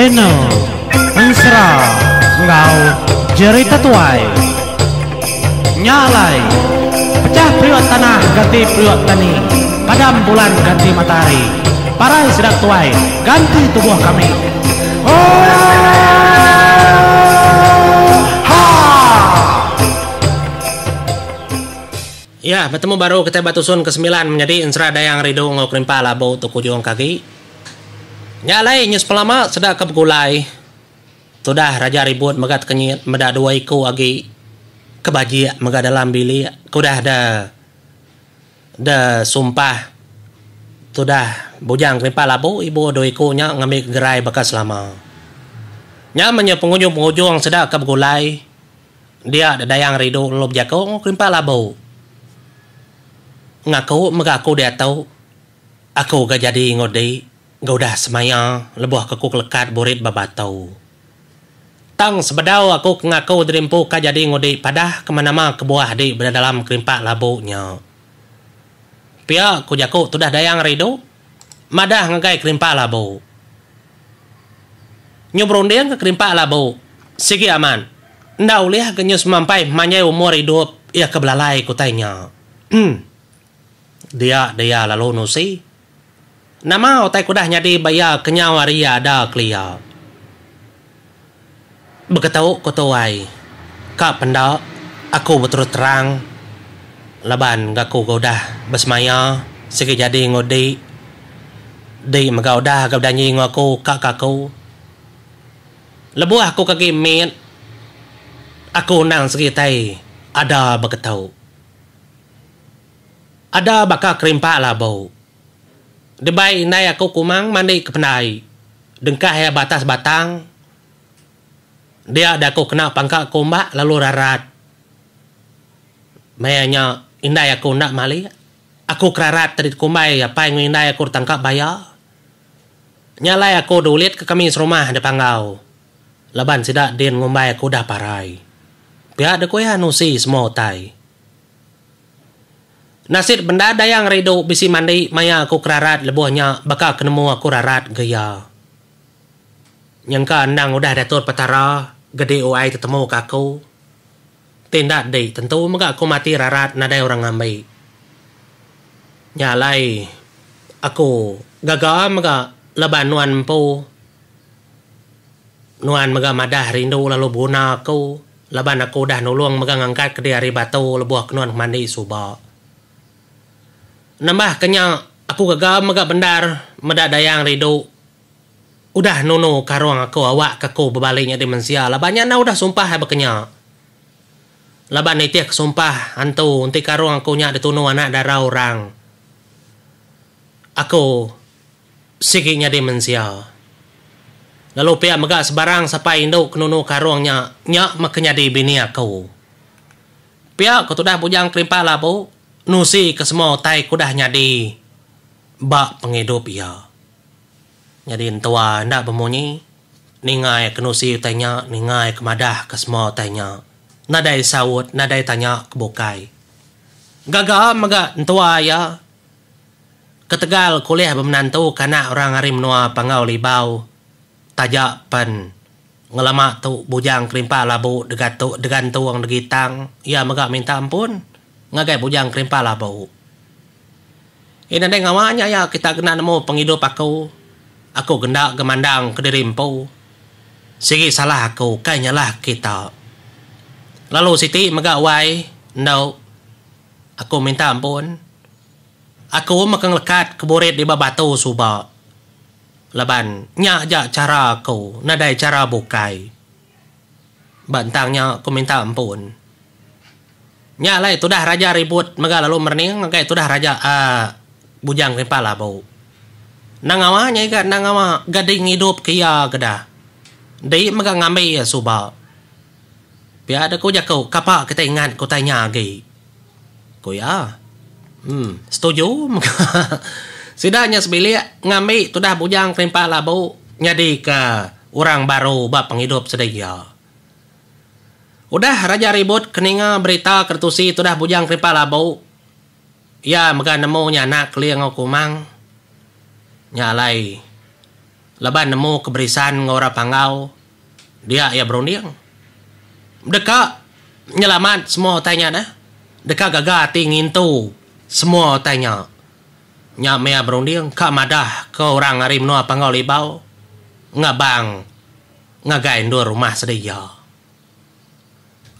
channel Ensra Ngau Jerita Tuai Nyalai Pecah priok tanah ganti priok tani, padam bulan ganti matahari, parai sedap tuai ganti tubuh kami. Ya, bertemu baru kita batusun ke-9 menjadi Ensra Dayang Rido ngokrimpa labau tuku juang kaki. Nyalai nyus pelama sedak kebgulai. Sudah raja ribut megat kenyit meda dua iku agi kebaji mega dalam bili kudah da sumpah sudah bujang krimpa labau ibu do ikunya ngambil gerai bekas lama. Nya menye pengunjung sedak kebgulai. Dia ada Dayang Rido lob jako krimpa labau. Ngaku mengaku dia tahu aku gak jadi ngodi gak udah semaya lebuh kekuk lekat burit babatau tang sebedau aku ngaku derimpu ka jadi ngodi padah kemana-mana kebuah di dalam kerimpak labunya pia ku jaku tudah Dayang Rido madah ngagai kerimpak labu nyobrondeng ke kerimpak labu sigi aman ndak ulih kenyus mampai manyai umur hidup ia kebelalai kutanya dia lalu nusi nama otai kudah nyadi baya kenyawaria ada klia begetau kotoai ka penda aku betul terang laban gaku godah besmaya segi jadi ngodi di megaudah gaudanyi ngaku kakaku lebuh aku kaki mit aku nang segi tai ada begetau ada baka kerimpak labau debai nai aku kumang mandi kepenai dengkah ya batas batang dia ada aku kena pangkak kumbak lalu rarat mayanya indai aku nak mali aku kerarat tadi kumbai apa yang indai aku tangkap bayar nyalai aku dulit ke kami serumah di panggau laban sidak din ngumbai aku dah parai pihak deku ya nusi semua tai nasib benda Dayang Rido bisi mandi maya aku kerarat lebuhnya baka kenemu aku rarat gaya nyangka andang udah datur petara gede uai ketemu kaku tindak deh tentu mega aku mati rarat nadai orang ngambai nyalai aku gagal mega leban nuan empu nuan mega madah rindu lalu buna aku leban aku dah nulung mega ngangkat ke dari batu lebuh kenuan mandi subak nambah kenya aku gagal mega bendar meda Dayang Rido udah nunu karuang aku awak kaku berbaliknya di mensia labannya na udah sumpah bekenya laban itiak sumpah antu unti karuang aku nya ditunu anak darah orang aku siginya di mensia lalu pihak mega sebarang sampai induk nunu karuangnya nya makanya di bini aku pihak aku sudah bujang kerimpa labu nusi ke semua tai kudah nyadi bak penghidup ya jadi tua ndak bemunyi ningai kenusi tanya ningai kemadah ke semua tanya nadai sawut nadai tanya kebukai gagal mega tua ya ketegal kuliah bemenantu karena orang hari menua pangau libau tajak pen ngelama tu bujang kerimpa labu degantuang degitang ya mega minta ampun ngagai bujang kerimpa labau. Ini ada ngawanya ya kita kena nemu penghidup aku gendak gemandang ke dirimpu. Sigi salah aku kayaknya lah kita. Lalu Siti mega wai no aku minta ampun. Aku makang lekat keburit di babatu suba. Laban nya aja cara aku nadai cara bukai. Bantangnya aku minta ampun. Nyalai itu dah raja ribut mega lalu merning kayak itu dah raja bujang kerimpa labau nangawanya ikan nangawa gading hidup kia geda dei mega ngambil ya suba pia ada ku jaku kapa kita ingat ku tanya lagi ku ya setuju sidahnya sebilik ngambil itu dah bujang kerimpa labau nyadi ke orang baru bab penghidup sedaya udah raja ribut keninga berita kertusi itu dah bujang kerimpa labau ya mega nemu nya anak liang aku mang nyalai Laban nemu keberisan ngora pangau. Dia ya berunding. Deka nyelamat semua tanya dah. Deka gagal tingin tu. Semua tanya. Nya mea berunding. Kak madah ke orang hari menua pangau libau. Ngabang. Ngagain dua rumah sedia.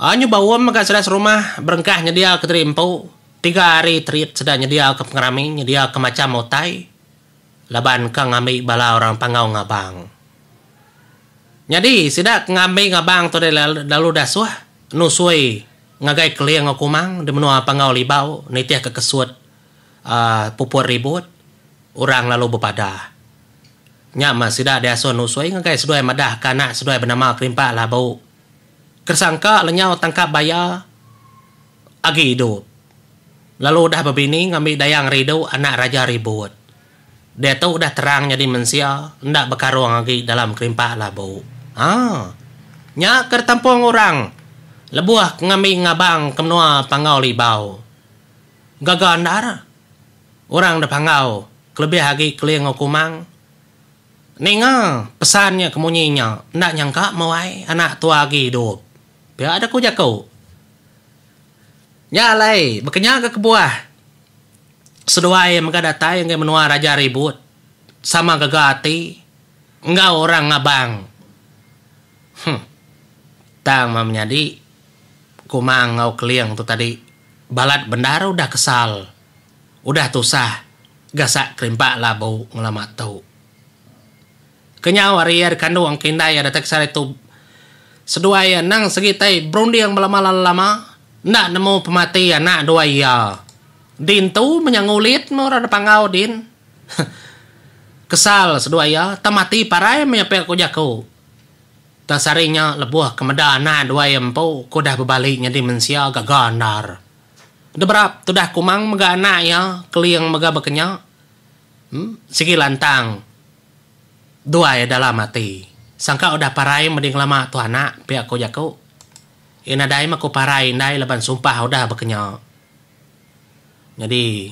Anyu bawa maka sedas rumah. Berengkahnya dia ke terimpu. 3 hari terit sedanya dia ke pengerami. Dia ke macam otai. Laban ka ngambil bala orang pangau ngabang. Jadi sidak ngambil ngabang tu dalu dasuah. Nusui ngagai keliang ngakumang. Di menua pangau libau. Nitiah kekesut. Pupur ribut. Orang lalu berpadah. Nyama sidak dasuah nusui. Ngagai seduai madah kanak seduai bernama kerimpak labau. Kersangka lenyau tangkap bayar. Agi hidup. Lalu dah berbini ngambil dayang ridu anak raja ribut. Dia tu dah terang jadi mensia, ndak berkaruang lagi dalam kerimpak labau. Nya kertampung orang. Lebuah ngambil ngabang kemenua pangau libau. Gagal ndara. Orang dah pangau, kelebih lagi keliang okumang. Ninga pesannya kemunyinya, ndak nyangka mawai anak tua lagi hidup. Biar ada ku jaku. Nya lai, berkenya ke kebuah. Seduai mengadatai yang menua raja ribut. Sama gagati. Enggak orang ngabang. Tang menjadi. Kumang ngau keliang tu tadi. Balat bendara udah kesal. Udah tusah. Gasak kerimpak labau ngelamat tau. Kenya waria kandung kindai ada teksar itu. Seduai nang segitai berundi yang lama-lama. Ndak nemu pemati anak dua ya. Din tu menyangulit murah pangau din. Kesal seduaya. Tamati parai menyapel ko jako. Tasarinya lebuah kemedana dua empu. Ko dah berbaliknya di mensia gaganar. Deberap tu dah kumang mega anak ya. Keliang mega bekenya. Sigi lantang. Dua ya dalam mati. Sangka udah parai mending lama tu anak. Pihak ko jako. Inadai mako parai indai leban sumpah udah bekenya. Jadi,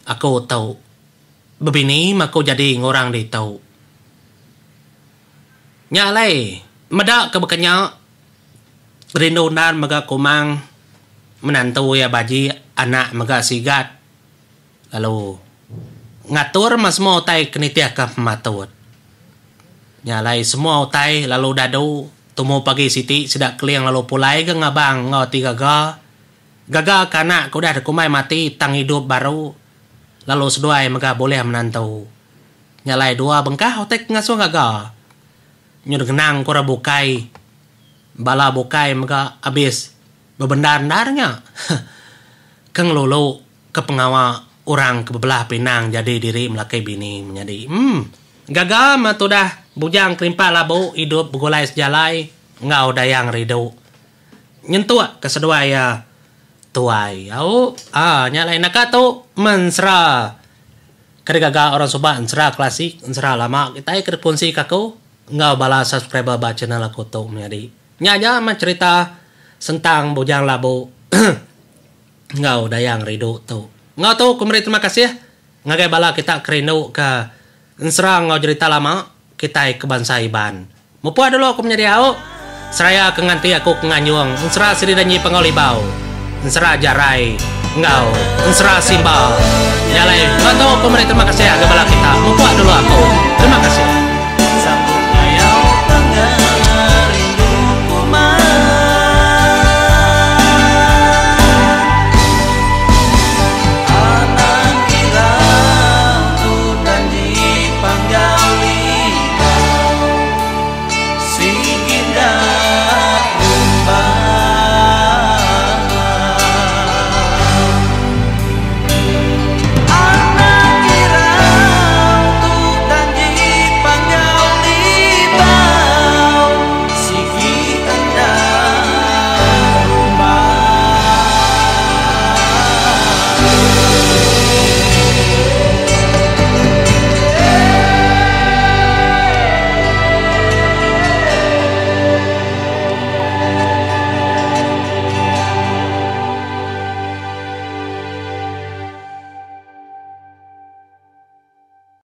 aku tahu. Begini, aku jadi ngorang di tahu. Nyalai, medak ke bekenya. Rindunan mega kumang. Menantu ya baji, anak mega sigat. Lalu, ngatur mas semua otai kenitiah ke pematut. Nyalai semua otai, lalu dadu. Tumu pagi siti, sidak keliang lalu pulai ke ngabang ngau tiga ga. Gagal kanak ko dah kumai mati tang hidup baru. Lalu seduai mega boleh menantu. Nyalai dua bengkah otek ngasuh gagal. Nyuruh genang ko bukai. Bala bukai mega habis bebendar-bendarnya. Keng lulu ke pengawa orang ke bebelah pinang jadi diri melakai bini menjadi. Gagal matu dah bujang kerimpak labu hidup begulai sejalai. Ngau dayang ridu. Nyentuak ke seduai ya. Tuai, nyalai nakato mensra. Kerigaga orang sobat ensra klasik, ensra lama. Kita ikut punsi kaku, ngau bala subscriber baca channel aku tu menjadi. Nyaja mah cerita tentang bujang labu. Ngau dayang ridu tu. Ngau tu kumri terima kasih. Ngagai bala kita kerindu ke ensra ngau cerita lama. Kita ke bangsa iban. Mupuah dulu aku menjadi Seraya kenganti aku kenganyuang. Ensra siri danyi pengolibau. Ensra jarai ngau ensra simba nyalai atau pemerintah terima kasih agak bala kita mumpah dulu aku terima kasih.